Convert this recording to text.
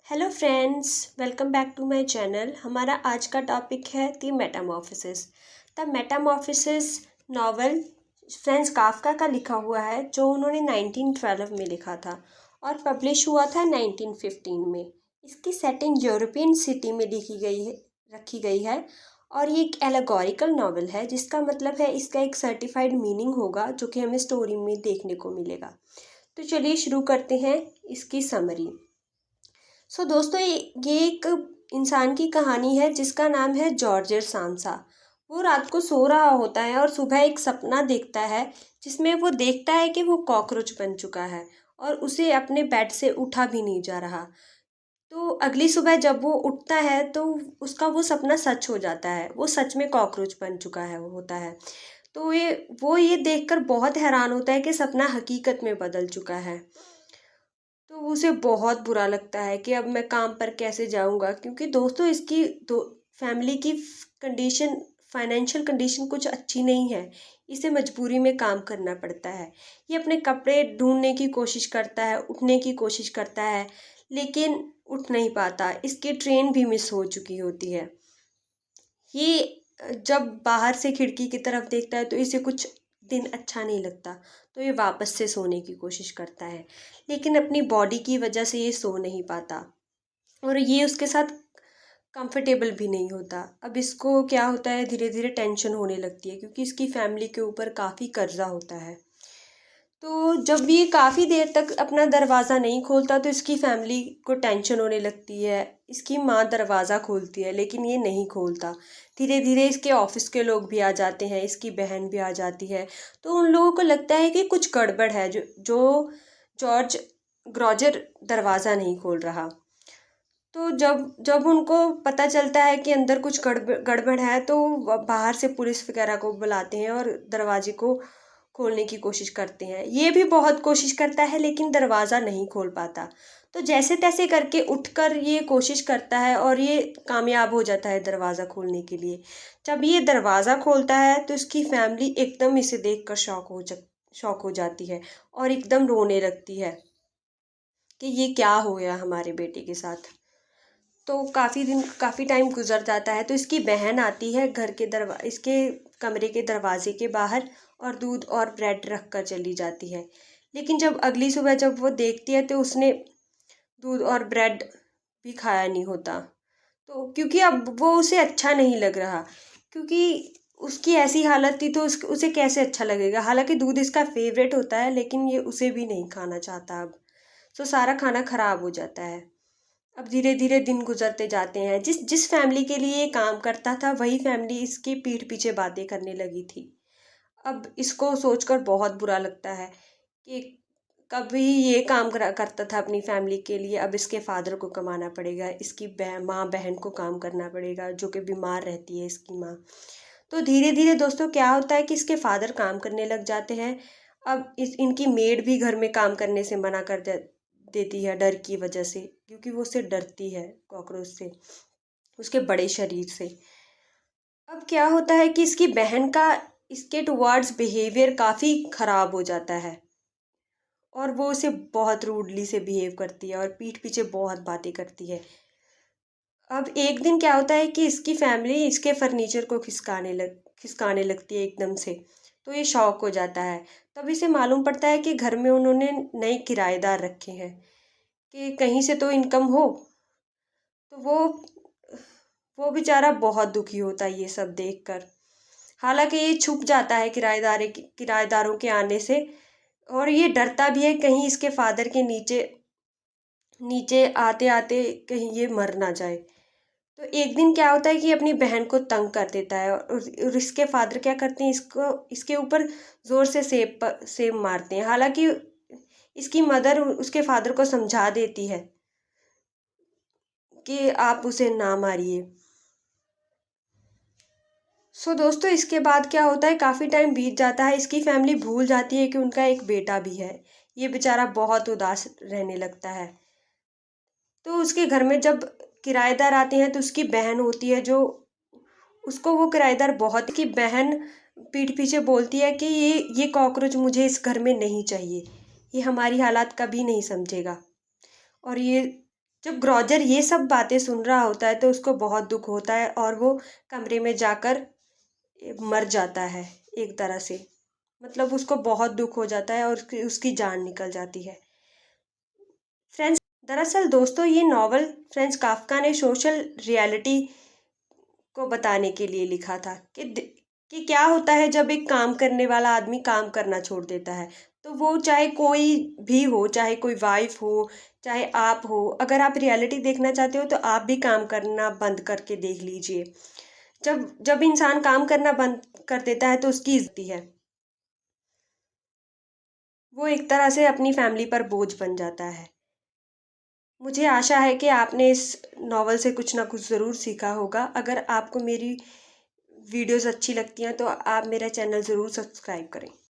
Hello friends, welcome back to my channel. हमारा आज का टॉपिक है the metamorphosis. The metamorphosis novel Franz Kafka का लिखा हुआ है, जो उन्होंने 1912 में लिखा था और पब्लिश हुआ था 1915 में। इसकी सेटिंग यूरोपियन सिटी में रखी गई है और ये एक एलेगोरिकल नॉवल है, जिसका मतलब है इसका एक सर्टिफाइड मीनिंग होगा जो कि हमें स्टोरी में देखने को मिलेगा। तो चलिए शुरू करते हैं इसकी समरी। दोस्तों, ये एक इंसान की कहानी है जिसका नाम है जॉर्ज सांसा। वो रात को सो रहा होता है और सुबह एक सपना देखता है, जिसमें वो देखता है कि वो कॉकरोच बन चुका है और उसे अपने बेड से उठा भी नहीं जा रहा। तो अगली सुबह जब वो उठता है तो उसका वो सपना सच हो जाता है, वो सच में कॉकरोच बन चुका है होता है। तो ये देखकर बहुत हैरान होता है कि सपना हकीकत में बदल चुका है। तो उसे बहुत बुरा लगता है कि अब मैं काम पर कैसे जाऊंगा, क्योंकि दोस्तों इसकी दो फैमिली की कंडीशन, फाइनेंशियल कंडीशन कुछ अच्छी नहीं है। इसे मजबूरी में काम करना पड़ता है। ये अपने कपड़े ढूंढने की कोशिश करता है, उठने की कोशिश करता है, लेकिन उठ नहीं पाता। इसकी ट्रेन भी मिस हो चुकी होती है। ये जब बाहर से खिड़की की तरफ देखता है तो इसे कुछ दिन अच्छा नहीं लगता। तो ये वापस से सोने की कोशिश करता है, लेकिन अपनी बॉडी की वजह से ये सो नहीं पाता और ये उसके साथ कंफर्टेबल भी नहीं होता। अब इसको क्या होता है, धीरे धीरे टेंशन होने लगती है, क्योंकि इसकी फैमिली के ऊपर काफ़ी कर्जा होता है। तो जब ये काफ़ी देर तक अपना दरवाज़ा नहीं खोलता तो इसकी फैमिली को टेंशन होने लगती है। इसकी माँ दरवाज़ा खोलती है, लेकिन ये नहीं खोलता। धीरे धीरे इसके ऑफिस के लोग भी आ जाते हैं, इसकी बहन भी आ जाती है। तो उन लोगों को लगता है कि कुछ गड़बड़ है, जो जो जॉर्ज ग्रॉजर दरवाज़ा नहीं खोल रहा। तो जब जब उनको पता चलता है कि अंदर कुछ गड़बड़ गड़बड़ है, तो बाहर से पुलिस वगैरह को बुलाते हैं और दरवाजे को खोलने की कोशिश करते हैं। ये भी बहुत कोशिश करता है, लेकिन दरवाज़ा नहीं खोल पाता। तो जैसे तैसे करके उठकर ये कोशिश करता है और ये कामयाब हो जाता है दरवाज़ा खोलने के लिए। जब ये दरवाज़ा खोलता है तो इसकी फैमिली एकदम इसे देखकर शॉक हो जाती है और एकदम रोने लगती है कि ये क्या हो गया हमारे बेटे के साथ। तो काफ़ी टाइम गुजर जाता है, तो इसकी बहन आती है इसके कमरे के दरवाजे के बाहर और दूध और ब्रेड रख कर चली जाती है। लेकिन जब अगली सुबह जब वो देखती है तो उसने दूध और ब्रेड भी खाया नहीं होता। तो क्योंकि अब वो उसे अच्छा नहीं लग रहा, क्योंकि उसकी ऐसी हालत थी, तो उसे कैसे अच्छा लगेगा। हालांकि दूध इसका फेवरेट होता है, लेकिन ये उसे भी नहीं खाना चाहता अब। तो सारा खाना खराब हो जाता है। अब धीरे धीरे दिन गुजरते जाते हैं। जिस जिस फैमिली के लिए ये काम करता था, वही फैमिली इसकी पीठ पीछे बातें करने लगी थी। अब इसको सोचकर बहुत बुरा लगता है कि कभी ये काम करता था अपनी फैमिली के लिए, अब इसके फादर को कमाना पड़ेगा, इसकी माँ बहन को काम करना पड़ेगा, जो कि बीमार रहती है इसकी माँ। तो धीरे धीरे दोस्तों क्या होता है कि इसके फादर काम करने लग जाते हैं। अब इनकी मेड भी घर में काम करने से मना देती है, डर की वजह से, क्योंकि वो उससे डरती है, कॉकरोच से, उसके बड़े शरीर से। अब क्या होता है कि इसकी बहन का इसके टुवर्ड्स बिहेवियर काफ़ी ख़राब हो जाता है और वो उसे बहुत रूडली से बिहेव करती है और पीठ पीछे बहुत बातें करती है। अब एक दिन क्या होता है कि इसकी फैमिली इसके फर्नीचर को खिसकाने लगती है एकदम से। तो ये शॉक हो जाता है। तब इसे मालूम पड़ता है कि घर में उन्होंने नए किराएदार रखे हैं, कि कहीं से तो इनकम हो। तो वो बेचारा बहुत दुखी होता है ये सब देखकर। हालांकि ये छुप जाता है किराएदारों के आने से, और ये डरता भी है कहीं इसके फादर के नीचे नीचे आते आते कहीं ये मर ना जाए। तो एक दिन क्या होता है कि अपनी बहन को तंग कर देता है और इसके फादर क्या करते हैं, इसके ऊपर ज़ोर से सेब मारते हैं। हालांकि इसकी मदर उसके फादर को समझा देती है कि आप उसे ना मारिए। दोस्तों, इसके बाद क्या होता है, काफ़ी टाइम बीत जाता है, इसकी फैमिली भूल जाती है कि उनका एक बेटा भी है। ये बेचारा बहुत उदास रहने लगता है। तो उसके घर में जब किराएदार आते हैं तो उसकी बहन होती है, जो उसको वो किराएदार बहुत की बहन पीठ पीछे बोलती है कि ये कॉकरोच मुझे इस घर में नहीं चाहिए, ये हमारी हालात कभी नहीं समझेगा। और ये जब ग्रॉजर ये सब बातें सुन रहा होता है तो उसको बहुत दुख होता है और वो कमरे में जाकर मर जाता है एक तरह से। मतलब उसको बहुत दुख हो जाता है और उसकी उसकी जान निकल जाती है। फ्रेंड्स, दरअसल दोस्तों ये नॉवल फ्रेंच काफ्का ने सोशल रियलिटी को बताने के लिए लिखा था कि क्या होता है जब एक काम करने वाला आदमी काम करना छोड़ देता है। तो वो चाहे कोई भी हो, चाहे कोई वाइफ हो, चाहे आप हो, अगर आप रियलिटी देखना चाहते हो तो आप भी काम करना बंद करके देख लीजिए। जब जब इंसान काम करना बंद कर देता है तो उसकी इज्जत है, वो एक तरह से अपनी फैमिली पर बोझ बन जाता है। मुझे आशा है कि आपने इस नॉवल से कुछ ना कुछ ज़रूर सीखा होगा। अगर आपको मेरी वीडियोस अच्छी लगती हैं तो आप मेरा चैनल ज़रूर सब्सक्राइब करें।